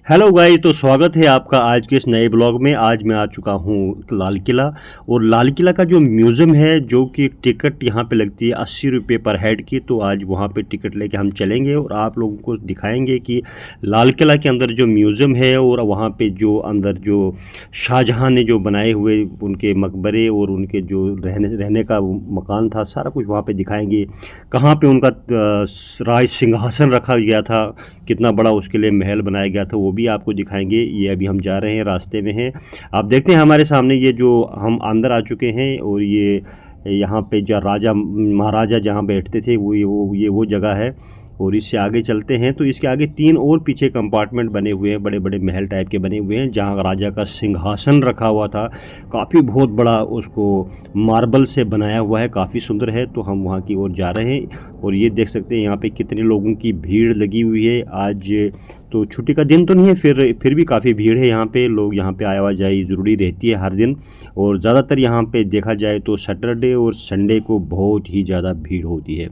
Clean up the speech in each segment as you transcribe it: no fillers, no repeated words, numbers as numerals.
Hello guys, तो स्वागत है आपका आज के इस नए ब्लॉग में। आज मैं आ चुका हूँ लाल किला। और लाल किला का जो म्यूज़ियम है, जो कि टिकट यहाँ पे लगती है 80 रुपये पर हेड की। तो आज वहाँ पे टिकट लेके हम चलेंगे और आप लोगों को दिखाएंगे कि लाल किला के अंदर जो म्यूज़ियम है और वहाँ पे जो अंदर जो शाहजहाँ ने जो बनाए हुए उनके मकबरे और उनके जो रहने रहने का मकान था, सारा कुछ वहाँ पे दिखाएंगे। कहाँ पे उनका राज सिंहासन रखा गया था, कितना बड़ा उसके लिए महल बनाया गया था, वो भी आपको दिखाएंगे। ये अभी हम जा रहे हैं, रास्ते में हैं। आप देखते हैं हमारे सामने ये जो हम अंदर आ चुके हैं। और ये यहाँ पे जो राजा महाराजा जहाँ बैठते थे वो जगह है। और इससे आगे चलते हैं तो इसके आगे तीन और पीछे कंपार्टमेंट बने हुए हैं, बड़े बड़े महल टाइप के बने हुए हैं, जहाँ राजा का सिंहासन रखा हुआ था। काफ़ी बहुत बड़ा उसको मार्बल से बनाया हुआ है, काफ़ी सुंदर है। तो हम वहाँ की ओर जा रहे हैं। और ये देख सकते हैं यहाँ पे कितने लोगों की भीड़ लगी हुई है। आज तो छुट्टी का दिन तो नहीं है, फिर भी काफ़ी भीड़ है यहाँ पे। लोग यहाँ पे आवाजाही ज़रूरी रहती है हर दिन। और ज़्यादातर यहाँ पे देखा जाए तो सैटरडे और संडे को बहुत ही ज़्यादा भीड़ होती है।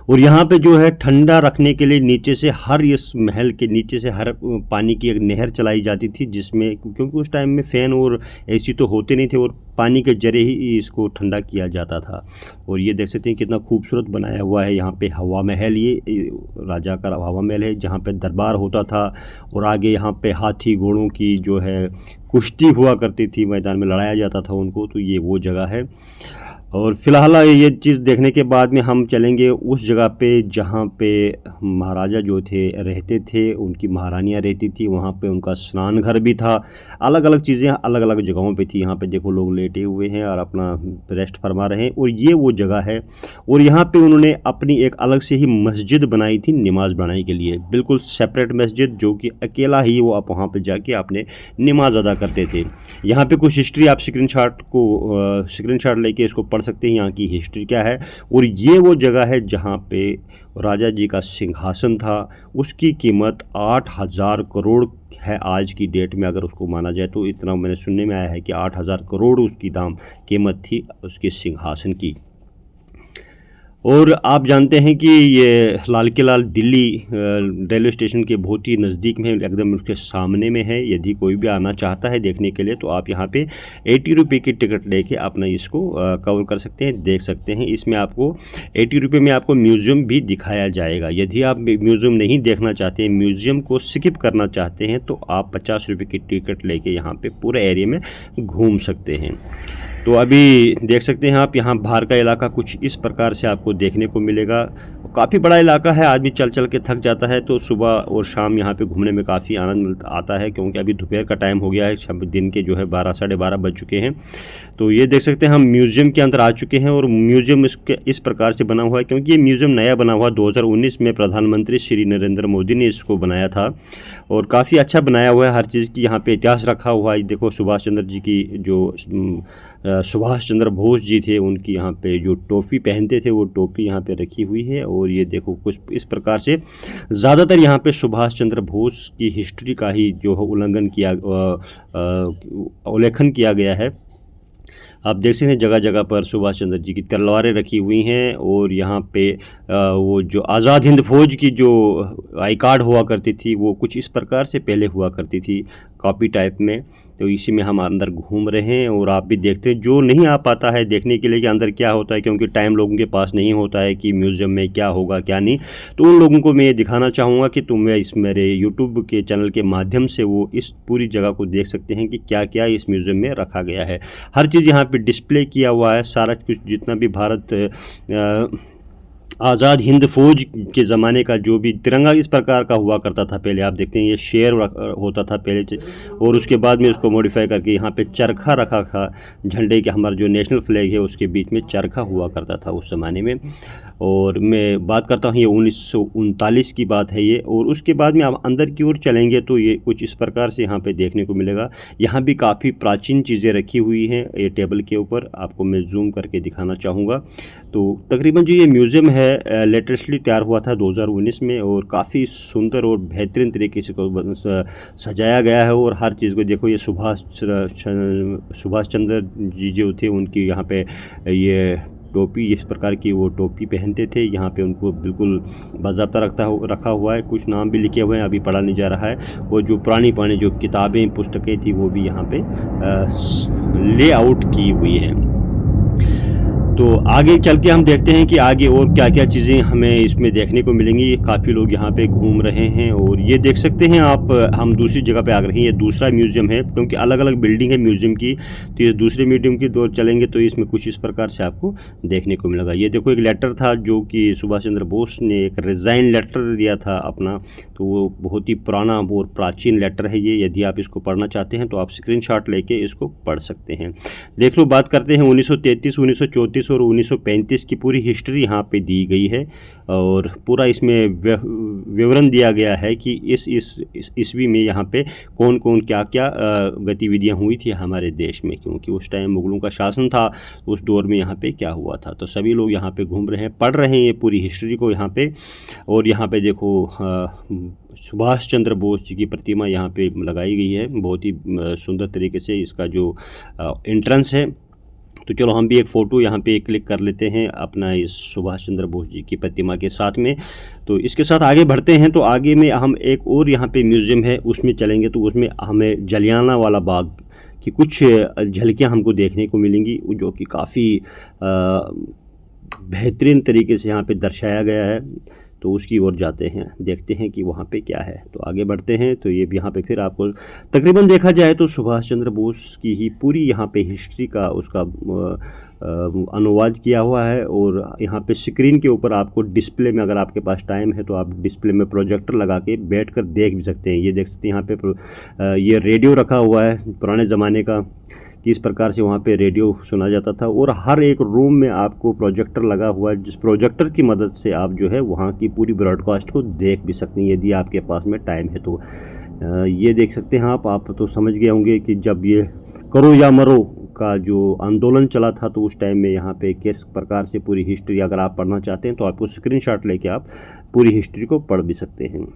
और यहाँ पे जो है ठंडा रखने के लिए नीचे से हर इस महल के नीचे से हर पानी की एक नहर चलाई जाती थी, जिसमें क्योंकि उस टाइम में फ़ैन और एसी तो होते नहीं थे, और पानी के जरिए ही इसको ठंडा किया जाता था। और ये देख सकते हैं कितना खूबसूरत बनाया हुआ है यहाँ पे हवा महल। ये राजा का हवा महल है, जहाँ पे दरबार होता था। और आगे यहाँ पे हाथी घोड़ों की जो है कुश्ती हुआ करती थी, मैदान में लड़ाया जाता था उनको। तो ये वो जगह है। और फ़िलहाल ये चीज़ देखने के बाद में हम चलेंगे उस जगह पे जहाँ पे महाराजा जो थे रहते थे, उनकी महारानियाँ रहती थी। वहाँ पे उनका स्नान घर भी था। अलग अलग चीज़ें अलग अलग जगहों पे थी। यहाँ पे देखो लोग लेटे हुए हैं और अपना रेस्ट फरमा रहे हैं। और ये वो जगह है। और यहाँ पे उन्होंने अपनी एक अलग से ही मस्जिद बनाई थी नमाज़ पढ़ने के लिए, बिल्कुल सेपरेट मस्जिद, जो कि अकेला ही वो आप वहाँ पे जाके अपने नमाज अदा करते थे। यहाँ पे कुछ हिस्ट्री आप स्क्रीनशॉट लेके इसको पढ़ सकते हैं, यहाँ की हिस्ट्री क्या है। और ये वो जगह है जहाँ पे राजा जी का सिंहासन था। उसकी कीमत 8,000 करोड़ है आज की डेट में। अगर उसको माना जाए तो इतना मैंने सुनने में आया है कि 8,000 करोड़ उसकी कीमत थी उसके सिंहासन की। और आप जानते हैं कि ये लाल किला दिल्ली रेलवे स्टेशन के बहुत ही नज़दीक में, एकदम उसके सामने में है। यदि कोई भी आना चाहता है देखने के लिए तो आप यहाँ पे 80 रुपये की टिकट लेके अपना इसको कवर कर सकते हैं, देख सकते हैं। इसमें आपको 80 रुपये में आपको म्यूज़ियम भी दिखाया जाएगा। यदि आप म्यूज़ियम नहीं देखना चाहते हैं, म्यूज़ियम को स्किप करना चाहते हैं, तो आप 50 रुपये की टिकट लेके यहाँ पे पूरे एरिया में घूम सकते हैं। तो अभी देख सकते हैं आप, यहाँ बाहर का इलाका कुछ इस प्रकार से आपको देखने को मिलेगा। काफ़ी बड़ा इलाका है, आदमी चल चल के थक जाता है। तो सुबह और शाम यहाँ पे घूमने में काफ़ी आनंद आता है, क्योंकि अभी दोपहर का टाइम हो गया है, दिन के जो है 12 साढ़े 12 बज चुके हैं। तो ये देख सकते हैं हम म्यूज़ियम के अंदर आ चुके हैं। और म्यूज़ियम इस प्रकार से बना हुआ है, क्योंकि ये म्यूज़ियम नया बना हुआ 2019 में प्रधानमंत्री श्री नरेंद्र मोदी ने इसको बनाया था। और काफ़ी अच्छा बनाया हुआ है, हर चीज़ की यहाँ पे इतिहास रखा हुआ है। देखो सुभाष चंद्र जी की जो सुभाष चंद्र बोस जी थे, उनकी यहाँ पे जो टोपी पहनते थे वो टोपी यहाँ पे रखी हुई है। और ये देखो कुछ इस प्रकार से ज़्यादातर यहाँ पे सुभाष चंद्र बोस की हिस्ट्री का ही जो है उल्लेखन किया गया है। आप देख सकते हैं जगह जगह पर सुभाष चंद्र जी की तलवारें रखी हुई हैं। और यहाँ पे वो जो आज़ाद हिंद फौज की जो आई कार्ड हुआ करती थी, वो कुछ इस प्रकार से पहले हुआ करती थी, कॉपी टाइप में। तो इसी में हम अंदर घूम रहे हैं। और आप भी देखते हैं, जो नहीं आ पाता है देखने के लिए कि अंदर क्या होता है, क्योंकि टाइम लोगों के पास नहीं होता है कि म्यूज़ियम में क्या होगा क्या नहीं, तो उन लोगों को मैं ये दिखाना चाहूँगा कि तुम्हें इस मेरे यूट्यूब के चैनल के माध्यम से वो इस पूरी जगह को देख सकते हैं कि क्या क्या इस म्यूज़ियम में रखा गया है। हर चीज़ यहाँ पे डिस्प्ले किया हुआ है, सारा कुछ जितना भी भारत आज़ाद हिंद फौज के ज़माने का जो भी तिरंगा इस प्रकार का हुआ करता था पहले, आप देखते हैं ये शेर होता था पहले और उसके बाद में उसको मॉडिफाई करके यहाँ पे चरखा रखा था। झंडे के हमारा जो नेशनल फ्लैग है उसके बीच में चरखा हुआ करता था उस ज़माने में। और मैं बात करता हूँ ये 1939 की बात है ये। और उसके बाद में आप अंदर की ओर चलेंगे तो ये कुछ इस प्रकार से यहाँ पे देखने को मिलेगा। यहाँ भी काफ़ी प्राचीन चीज़ें रखी हुई हैं ये टेबल के ऊपर, आपको मैं जूम करके दिखाना चाहूँगा। तो तकरीबन जो ये म्यूज़ियम है लेटेस्टली तैयार हुआ था 2019 में, और काफ़ी सुंदर और बेहतरीन तरीके से सजाया गया है। और हर चीज़ को देखो, ये सुभाष चंद्र जी जो थे उनकी यहाँ पे ये टोपी इस प्रकार की वो टोपी पहनते थे। यहाँ पे उनको बिल्कुल बाज़ाब्ता रखा हुआ है, कुछ नाम भी लिखे हुए हैं, अभी पढ़ा नहीं जा रहा है। और जो पुरानी जो किताबें पुस्तकें थी वो भी यहाँ पे लेआउट की हुई है। तो आगे चल के हम देखते हैं कि आगे और क्या क्या चीज़ें हमें इसमें देखने को मिलेंगी। काफ़ी लोग यहाँ पे घूम रहे हैं और ये देख सकते हैं आप, हम दूसरी जगह पे आ गए हैं। ये दूसरा म्यूज़ियम है, क्योंकि अलग अलग बिल्डिंग है म्यूज़ियम की, तो ये दूसरे म्यूज़ियम की दौर चलेंगे तो इसमें कुछ इस प्रकार से आपको देखने को मिलेगा। ये देखो एक लेटर था जो कि सुभाष चंद्र बोस ने एक रिज़ाइन लेटर दिया था अपना, तो वो बहुत ही पुराना और प्राचीन लेटर है ये। यदि आप इसको पढ़ना चाहते हैं तो आप स्क्रीनशॉट लेके इसको पढ़ सकते हैं। देख लो, बात करते हैं 1933, 1934 और 1935 की पूरी हिस्ट्री यहाँ पे दी गई है और पूरा इसमें विवरण दिया गया है कि इस ईस्वी में यहाँ पे कौन कौन क्या क्या गतिविधियाँ हुई थी हमारे देश में, क्योंकि उस टाइम मुगलों का शासन था, उस दौर में यहाँ पे क्या हुआ था। तो सभी लोग यहाँ पे घूम रहे हैं, पढ़ रहे हैं ये पूरी हिस्ट्री को यहाँ पे। और यहाँ पे देखो सुभाष चंद्र बोस जी की प्रतिमा यहाँ पे लगाई गई है, बहुत ही सुंदर तरीके से। इसका जो एंट्रेंस है, तो चलो हम भी एक फ़ोटो यहाँ पे क्लिक कर लेते हैं अपना इस सुभाष चंद्र बोस जी की प्रतिमा के साथ में। तो इसके साथ आगे बढ़ते हैं। तो आगे में हम एक और यहाँ पे म्यूज़ियम है उसमें चलेंगे, तो उसमें हमें जलियांवाला बाग की कुछ झलकियाँ हमको देखने को मिलेंगी, जो कि काफ़ी बेहतरीन तरीके से यहाँ पे दर्शाया गया है। तो उसकी ओर जाते हैं, देखते हैं कि वहाँ पे क्या है। तो आगे बढ़ते हैं। तो ये यहाँ पे फिर आपको तकरीबन देखा जाए तो सुभाष चंद्र बोस की ही पूरी यहाँ पे हिस्ट्री का उसका अनुवाद किया हुआ है। और यहाँ पे स्क्रीन के ऊपर आपको डिस्प्ले में, अगर आपके पास टाइम है तो आप डिस्प्ले में प्रोजेक्टर लगा के बैठकर देख भी सकते हैं। ये देख सकते हैं यहाँ पे ये रेडियो रखा हुआ है पुराने ज़माने का, कि इस प्रकार से वहाँ पे रेडियो सुना जाता था। और हर एक रूम में आपको प्रोजेक्टर लगा हुआ है, जिस प्रोजेक्टर की मदद से आप जो है वहाँ की पूरी ब्रॉडकास्ट को देख भी सकते हैं यदि आपके पास में टाइम है तो। ये देख सकते हैं आप तो समझ गए होंगे कि जब ये करो या मरो का जो आंदोलन चला था तो उस टाइम में यहाँ पे किस प्रकार से पूरी हिस्ट्री, अगर आप पढ़ना चाहते हैं तो आपको स्क्रीनशॉट लेके आप पूरी हिस्ट्री को पढ़ भी सकते हैं।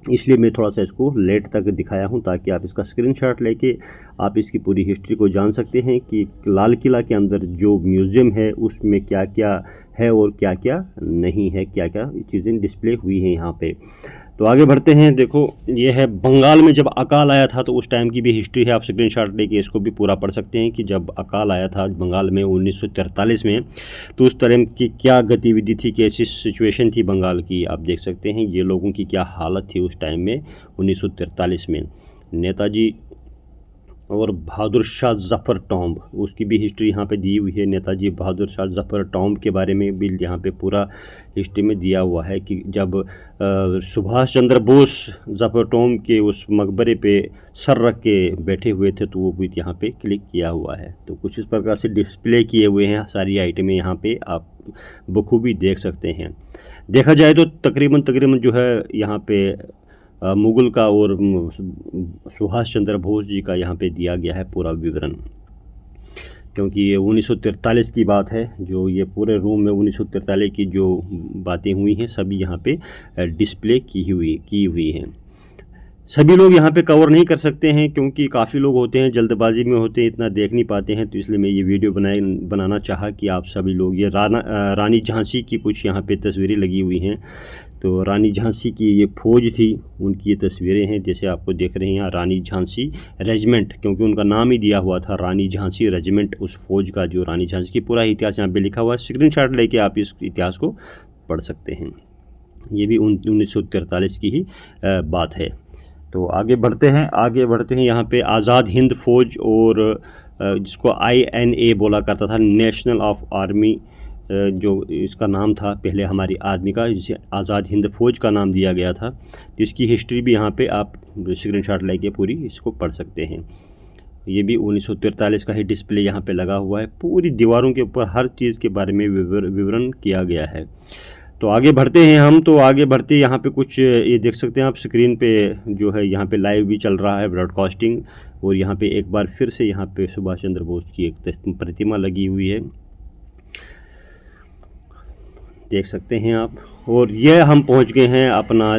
इसलिए मैं थोड़ा सा इसको लेट तक दिखाया हूं, ताकि आप इसका स्क्रीनशॉट लेके आप इसकी पूरी हिस्ट्री को जान सकते हैं कि लाल किला के अंदर जो म्यूज़ियम है उसमें क्या क्या है और क्या क्या नहीं है, क्या क्या चीज़ें डिस्प्ले हुई हैं यहाँ पे। तो आगे बढ़ते हैं। देखो ये है बंगाल में जब अकाल आया था, तो उस टाइम की भी हिस्ट्री है, आप स्क्रीनशॉट लेके इसको भी पूरा पढ़ सकते हैं कि जब अकाल आया था बंगाल में 1943 में, तो उस तरह की क्या गतिविधि थी, कैसी सिचुएशन थी बंगाल की, आप देख सकते हैं। ये लोगों की क्या हालत थी उस टाइम में 1943 में। नेताजी और बहादुर शाह ज़फ़र टॉम्ब, उसकी भी हिस्ट्री यहाँ पे दी हुई है। नेताजी बहादुर शाह ज़फ़र टॉम्ब के बारे में भी यहाँ पे पूरा हिस्ट्री में दिया हुआ है कि जब सुभाष चंद्र बोस ज़फ़र टॉम्ब के उस मकबरे पे सर रख के बैठे हुए थे, तो वो भी यहाँ पे क्लिक किया हुआ है। तो कुछ इस प्रकार से डिस्प्ले किए हुए हैं सारी आइटमें, यहाँ पे आप बखूबी देख सकते हैं। देखा जाए तो तकरीबन जो है यहाँ पे मुगल का और सुभाष चंद्र बोस जी का यहाँ पे दिया गया है पूरा विवरण, क्योंकि ये 1943 की बात है। जो ये पूरे रूम में 1943 की जो बातें हुई हैं सभी यहाँ पे डिस्प्ले की हुई हैं। सभी लोग यहाँ पे कवर नहीं कर सकते हैं, क्योंकि काफ़ी लोग होते हैं जल्दबाजी में होते हैं, इतना देख नहीं पाते हैं। तो इसलिए मैं ये वीडियो बनाना चाहा कि आप सभी लोग, ये रानी झांसी की कुछ यहाँ पे तस्वीरें लगी हुई हैं। तो रानी झांसी की ये फ़ौज थी, उनकी ये तस्वीरें हैं, जैसे आपको देख रहे हैं रानी झांसी रेजिमेंट, क्योंकि उनका नाम ही दिया हुआ था रानी झांसी रेजिमेंट, उस फौज का जो रानी झांसी की पूरा इतिहास यहाँ पे लिखा हुआ है। स्क्रीनशॉट लेके आप इस इतिहास को पढ़ सकते हैं। ये भी 1943 की ही बात है। तो आगे बढ़ते हैं यहाँ पे आज़ाद हिंद फ़ौज, और जिसको INA बोला करता था, नेशनल ऑफ आर्मी, जो इसका नाम था पहले हमारी आर्मी का, जिसे आज़ाद हिंद फ़ौज का नाम दिया गया था। तो इसकी हिस्ट्री भी यहाँ पे आप स्क्रीनशॉट लेके पूरी इसको पढ़ सकते हैं। ये भी 1943 का ही डिस्प्ले यहाँ पे लगा हुआ है, पूरी दीवारों के ऊपर हर चीज़ के बारे में विवरण किया गया है। तो आगे बढ़ते हैं हम। तो आगे बढ़ते यहाँ पे कुछ ये देख सकते हैं आप स्क्रीन पे, जो है यहाँ पे लाइव भी चल रहा है ब्रॉडकास्टिंग, और यहाँ पे एक बार फिर से यहाँ पे सुभाष चंद्र बोस की एक प्रतिमा लगी हुई है, देख सकते हैं आप। और ये हम पहुँच गए हैं अपना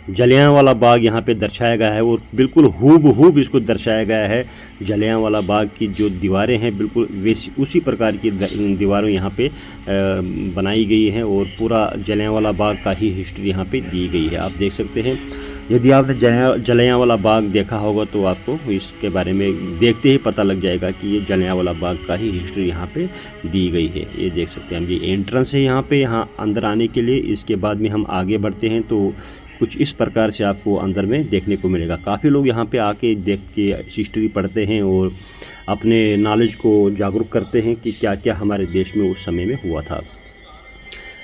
जलियांवाला बाग यहाँ पे दर्शाया गया है और बिल्कुल हूबहू इसको दर्शाया गया है। जलियांवाला बाग की जो दीवारें हैं बिल्कुल वैसी उसी प्रकार की दीवारें यहाँ पे बनाई गई हैं और पूरा जलियांवाला बाग का ही हिस्ट्री यहाँ पे दी गई है। आप देख सकते हैं, यदि आपने जलियांवाला बाग देखा होगा तो आपको इसके बारे में देखते ही पता लग जाएगा कि ये जलियांवाला बाग का ही हिस्ट्री यहाँ पे दी गई है। ये देख सकते हैं हम, ये एंट्रेंस है यहाँ पे, यहाँ अंदर आने के लिए। इसके बाद में हम आगे बढ़ते हैं तो कुछ इस प्रकार से आपको अंदर में देखने को मिलेगा। काफ़ी लोग यहाँ पे आके देख के हिस्ट्री पढ़ते हैं और अपने नॉलेज को जागरूक करते हैं कि क्या क्या हमारे देश में उस समय में हुआ था।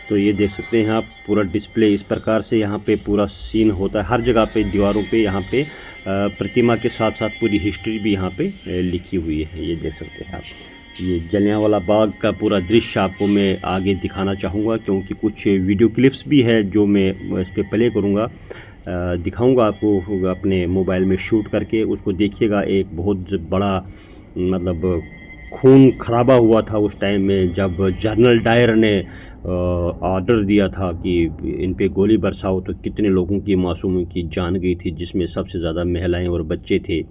तो ये देख सकते हैं आप, पूरा डिस्प्ले इस प्रकार से यहाँ पे पूरा सीन होता है। हर जगह पे दीवारों पे यहाँ पे प्रतिमा के साथ साथ पूरी हिस्ट्री भी यहाँ पे लिखी हुई है। ये देख सकते हैं आप, ये जलियांवाला बाग का पूरा दृश्य आपको मैं आगे दिखाना चाहूँगा, क्योंकि कुछ वीडियो क्लिप्स भी है जो मैं इस पर प्ले करूँगा, दिखाऊँगा आपको अपने मोबाइल में शूट करके। उसको देखिएगा, एक बहुत बड़ा मतलब खून खराबा हुआ था उस टाइम में जब जनरल डायर ने ऑर्डर दिया था कि इन पे गोली बरसाओ, तो कितने लोगों की मासूमों की जान गई थी, जिसमें सबसे ज़्यादा महिलाएं और बच्चे थे।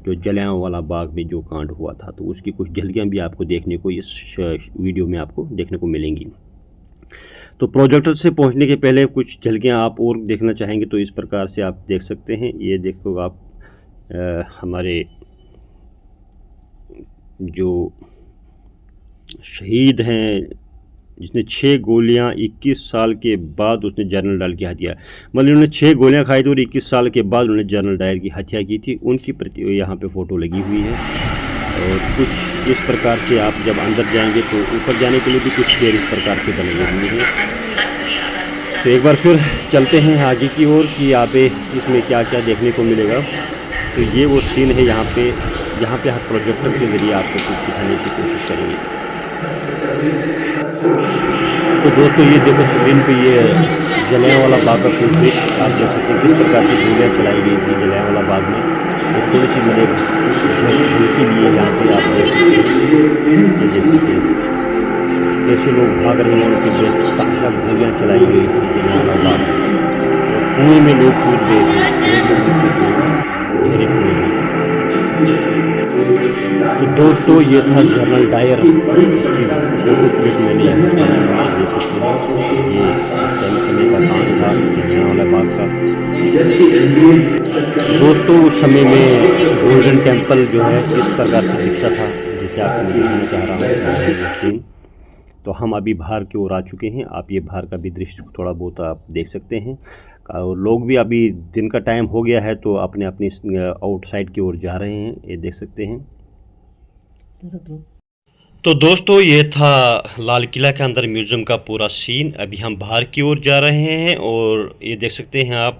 जो जलियांवाला बाग में जो कांड हुआ था, तो उसकी कुछ झलकियाँ भी आपको देखने को इस वीडियो में आपको देखने को मिलेंगी। तो प्रोजेक्टर से पहुंचने के पहले कुछ झलकियाँ आप और देखना चाहेंगे तो इस प्रकार से आप देख सकते हैं। ये देखो आप, हमारे जो शहीद हैं, जिसने 6 गोलियां 21 साल के बाद उसने जनरल डायर की हत्या, मतलब उन्होंने 6 गोलियां खाई थी और 21 साल के बाद उन्होंने जनरल डायर की हत्या की थी, उनकी प्रति यहाँ पे फ़ोटो लगी हुई है। और कुछ इस प्रकार से आप जब अंदर जाएंगे तो ऊपर जाने के लिए भी कुछ पेड़ इस प्रकार से बने हुए हैं। तो एक बार फिर चलते हैं आगे की ओर कि यहाँ पे इसमें क्या क्या देखने को मिलेगा। तो ये वो सीन है यहाँ पे, जहाँ पे हम प्रोजेक्टर के ज़रिए आपको कुछ दिखाने की कोशिश करेंगे। तो दोस्तों ये देखो स्क्रीन पे ये जलियांवाला बाग का फुल दृश्य आप देख सकते हैं, किस प्रकार की गोलियाँ चलाई गई थी जलियांवाला बाग में। और थोड़ी सी मेरे झलकी लिए यहाँ पे आप देख सकते हैं कैसे लोग भाग रहे हैं, उनके तमाशा गोलियाँ चलाई गई थी जलियांवाला बाग में। कुएँ में लोग कूद गए थे। तो दोस्तों ये था जनरल डायर की फोटो क्लिप मैंने यहाँ दे सकते हैं। ये समय का काम था जलियांवाला बाग का। दोस्तों उस समय में गोल्डन टेम्पल जो है इस प्रकार से दिखता था, जैसे आपको दिखाना चाह रहा हूँ। तो हम अभी बाहर की ओर आ चुके हैं। आप ये बाहर का भी दृश्य थोड़ा बहुत आप देख सकते हैं। और लोग भी अभी दिन का टाइम हो गया है तो अपने अपनी आउटसाइड की ओर जा रहे हैं, ये देख सकते हैं। तो दोस्तों ये था लाल किला के अंदर म्यूज़ियम का पूरा सीन। अभी हम बाहर की ओर जा रहे हैं और ये देख सकते हैं आप,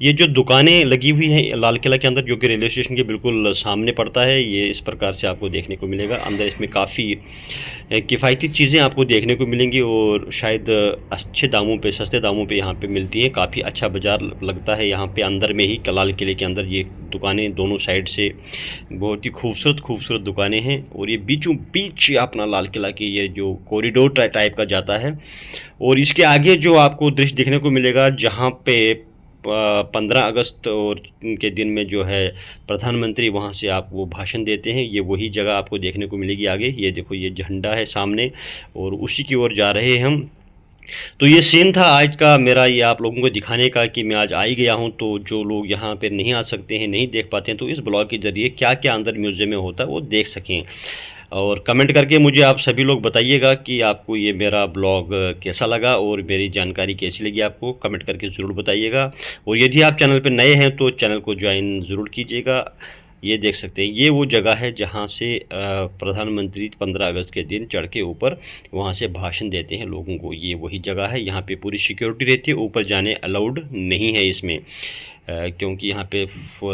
ये जो दुकानें लगी हुई हैं लाल किला के अंदर, जो कि रेलवे स्टेशन के बिल्कुल सामने पड़ता है, ये इस प्रकार से आपको देखने को मिलेगा। अंदर इसमें काफ़ी किफ़ायती चीज़ें आपको देखने को मिलेंगी और शायद अच्छे दामों पे, सस्ते दामों पे यहाँ पे मिलती हैं। काफ़ी अच्छा बाज़ार लगता है यहाँ पे अंदर में ही, लाल किले के अंदर ये दुकानें दोनों साइड से बहुत ही खूबसूरत दुकानें हैं। और ये बीचों बीच अपना लाल किला की ये जो कॉरिडोर टाइप का जाता है। और इसके आगे जो आपको दृश्य देखने को मिलेगा, जहाँ पे 15 अगस्त और के दिन में जो है प्रधानमंत्री वहाँ से आप वो भाषण देते हैं, ये वही जगह आपको देखने को मिलेगी आगे। ये देखो ये झंडा है सामने और उसी की ओर जा रहे हैं हम। तो ये सीन था आज का मेरा, ये आप लोगों को दिखाने का कि मैं आज आ ही गया हूँ। तो जो लोग यहाँ पर नहीं आ सकते हैं, नहीं देख पाते हैं, तो इस ब्लॉग के ज़रिए क्या क्या अंदर म्यूज़ियम में होता है वो देख सकें। और कमेंट करके मुझे आप सभी लोग बताइएगा कि आपको ये मेरा ब्लॉग कैसा लगा और मेरी जानकारी कैसी लगी, आपको कमेंट करके ज़रूर बताइएगा। और यदि आप चैनल पर नए हैं तो चैनल को ज्वाइन ज़रूर कीजिएगा। ये देख सकते हैं, ये वो जगह है जहाँ से प्रधानमंत्री 15 अगस्त के दिन चढ़ के ऊपर वहाँ से भाषण देते हैं लोगों को। ये वही जगह है, यहाँ पे पूरी सिक्योरिटी रहती है, ऊपर जाने अलाउड नहीं है इसमें, क्योंकि यहाँ पे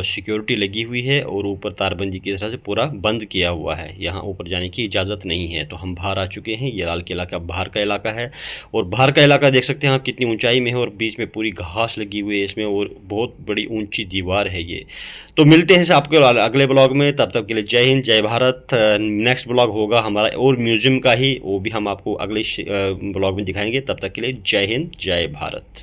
सिक्योरिटी लगी हुई है और ऊपर तारबंदी की तरह से पूरा बंद किया हुआ है, यहाँ ऊपर जाने की इजाज़त नहीं है। तो हम बाहर आ चुके हैं, ये लाल किला का बाहर का इलाका है। और बाहर का इलाका देख सकते हैं आप कितनी ऊंचाई में है और बीच में पूरी घास लगी हुई है इसमें और बहुत बड़ी ऊंची दीवार है ये। तो मिलते हैं आपके अगले ब्लॉग में, तब तक के लिए जय हिंद जय भारत। नेक्स्ट ब्लॉग होगा हमारा और म्यूज़ियम का ही, वो भी हम आपको अगले ब्लॉग में दिखाएंगे। तब तक के लिए जय हिंद जय भारत।